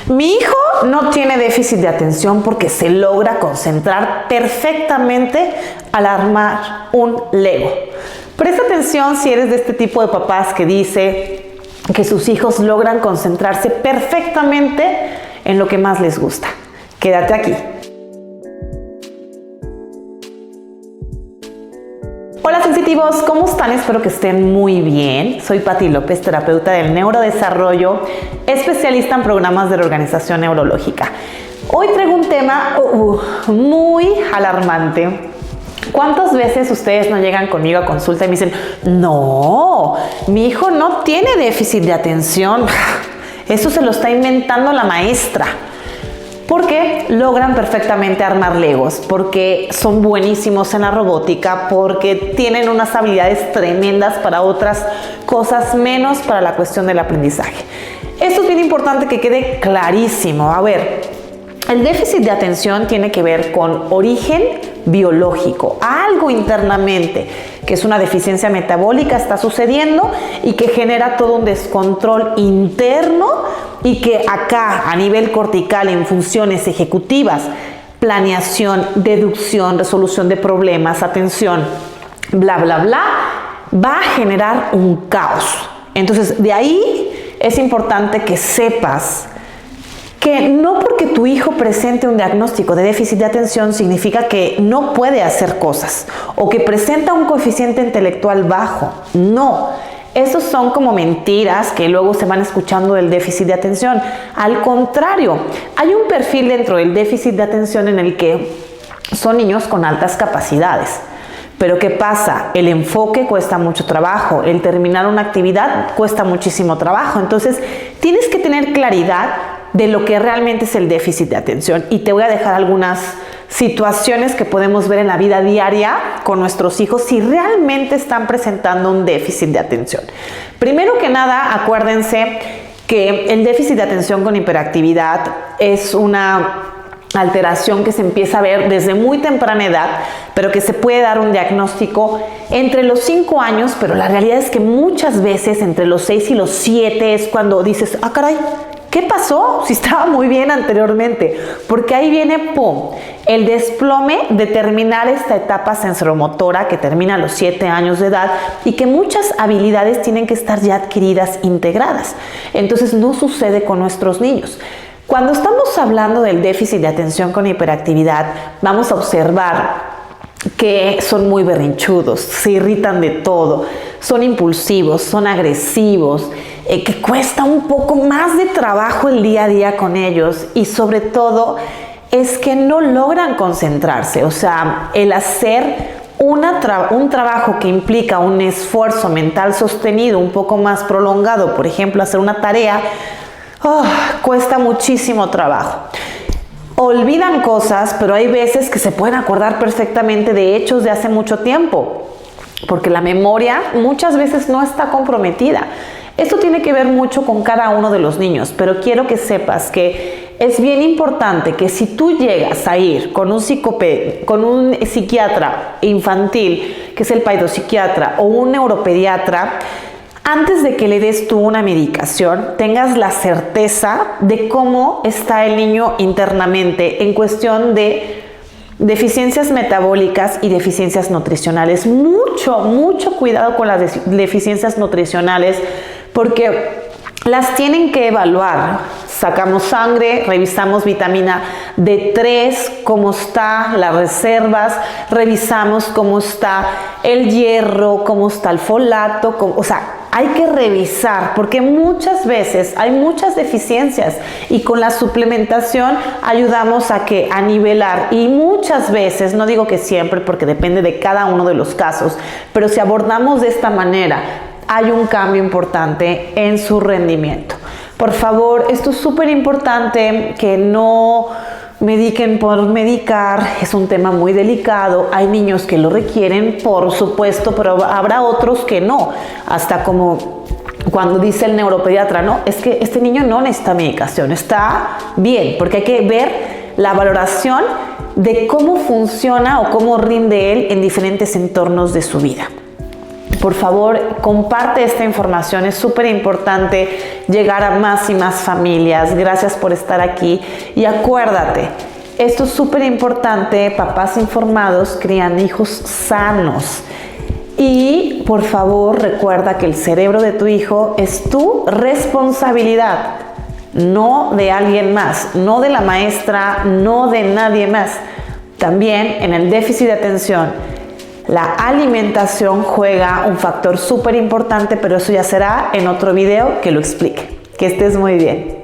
Mi hijo no tiene déficit de atención porque se logra concentrar perfectamente al armar un Lego. Presta atención si eres de este tipo de papás que dice que sus hijos logran concentrarse perfectamente en lo que más les gusta. Quédate aquí. Hola sensitivos, ¿cómo están? Espero que estén muy bien. Soy Pati López, terapeuta del neurodesarrollo, especialista en programas de reorganización neurológica. Hoy traigo un tema muy alarmante. ¿Cuántas veces ustedes no llegan conmigo a consulta y me dicen, no, mi hijo no tiene déficit de atención, eso se lo está inventando la maestra? Porque logran perfectamente armar Legos, porque son buenísimos en la robótica, porque tienen unas habilidades tremendas para otras cosas, menos para la cuestión del aprendizaje. Esto es bien importante que quede clarísimo. A ver, el déficit de atención tiene que ver con origen biológico, algo internamente, que es una deficiencia metabólica, está sucediendo y que genera todo un descontrol interno y que acá a nivel cortical en funciones ejecutivas, planeación, deducción, resolución de problemas, atención, bla, bla, bla, va a generar un caos. Entonces, de ahí es importante que sepas que no porque tu hijo presente un diagnóstico de déficit de atención significa que no puede hacer cosas o que presenta un coeficiente intelectual bajo. No, esos son como mentiras que luego se van escuchando del déficit de atención. Al contrario, hay un perfil dentro del déficit de atención en el que son niños con altas capacidades. Pero ¿qué pasa? El enfoque cuesta mucho trabajo, el terminar una actividad cuesta muchísimo trabajo. Entonces, tienes que tener claridad de lo que realmente es el déficit de atención. Y te voy a dejar algunas situaciones que podemos ver en la vida diaria con nuestros hijos si realmente están presentando un déficit de atención. Primero que nada, acuérdense que el déficit de atención con hiperactividad es una alteración que se empieza a ver desde muy temprana edad, pero que se puede dar un diagnóstico entre los 5 años, pero la realidad es que muchas veces entre los 6 y los 7 es cuando dices, ah caray, ¿qué pasó? Si estaba muy bien anteriormente, porque ahí viene, ¡pum!, el desplome de terminar esta etapa sensoromotora que termina a los 7 años de edad y que muchas habilidades tienen que estar ya adquiridas, integradas. Entonces no sucede con nuestros niños. Cuando estamos hablando del déficit de atención con hiperactividad, vamos a observar que son muy berrinchudos, se irritan de todo, son impulsivos, son agresivos, que cuesta un poco más de trabajo el día a día con ellos y sobre todo es que no logran concentrarse. O sea, el hacer un trabajo que implica un esfuerzo mental sostenido un poco más prolongado, por ejemplo, hacer una tarea, cuesta muchísimo trabajo. Olvidan cosas, pero hay veces que se pueden acordar perfectamente de hechos de hace mucho tiempo, porque la memoria muchas veces no está comprometida. Esto tiene que ver mucho con cada uno de los niños, pero quiero que sepas que es bien importante que si tú llegas a ir con un psiquiatra infantil, que es el paidopsiquiatra, o un neuropediatra, antes de que le des tú una medicación, tengas la certeza de cómo está el niño internamente en cuestión de deficiencias metabólicas y deficiencias nutricionales. Mucho cuidado con las deficiencias nutricionales porque las tienen que evaluar. Sacamos sangre, revisamos vitamina D3, cómo está, las reservas, revisamos cómo está el hierro, cómo está el folato, hay que revisar porque muchas veces hay muchas deficiencias y con la suplementación ayudamos a nivelar y muchas veces, no digo que siempre porque depende de cada uno de los casos, pero si abordamos de esta manera hay un cambio importante en su rendimiento. Por favor, esto es súper importante, que no mediquen por medicar, es un tema muy delicado. Hay niños que lo requieren, por supuesto, pero habrá otros que no. Hasta como cuando dice el neuropediatra, no, es que este niño no necesita medicación, está bien, porque hay que ver la valoración de cómo funciona o cómo rinde él en diferentes entornos de su vida. Por favor, comparte esta información. Es súper importante llegar a más y más familias. Gracias por estar aquí. Y acuérdate, esto es súper importante. Papás informados crían hijos sanos. Y por favor, recuerda que el cerebro de tu hijo es tu responsabilidad, no de alguien más, no de la maestra, no de nadie más. También en el déficit de atención, la alimentación juega un factor súper importante, pero eso ya será en otro video que lo explique. Que estés muy bien.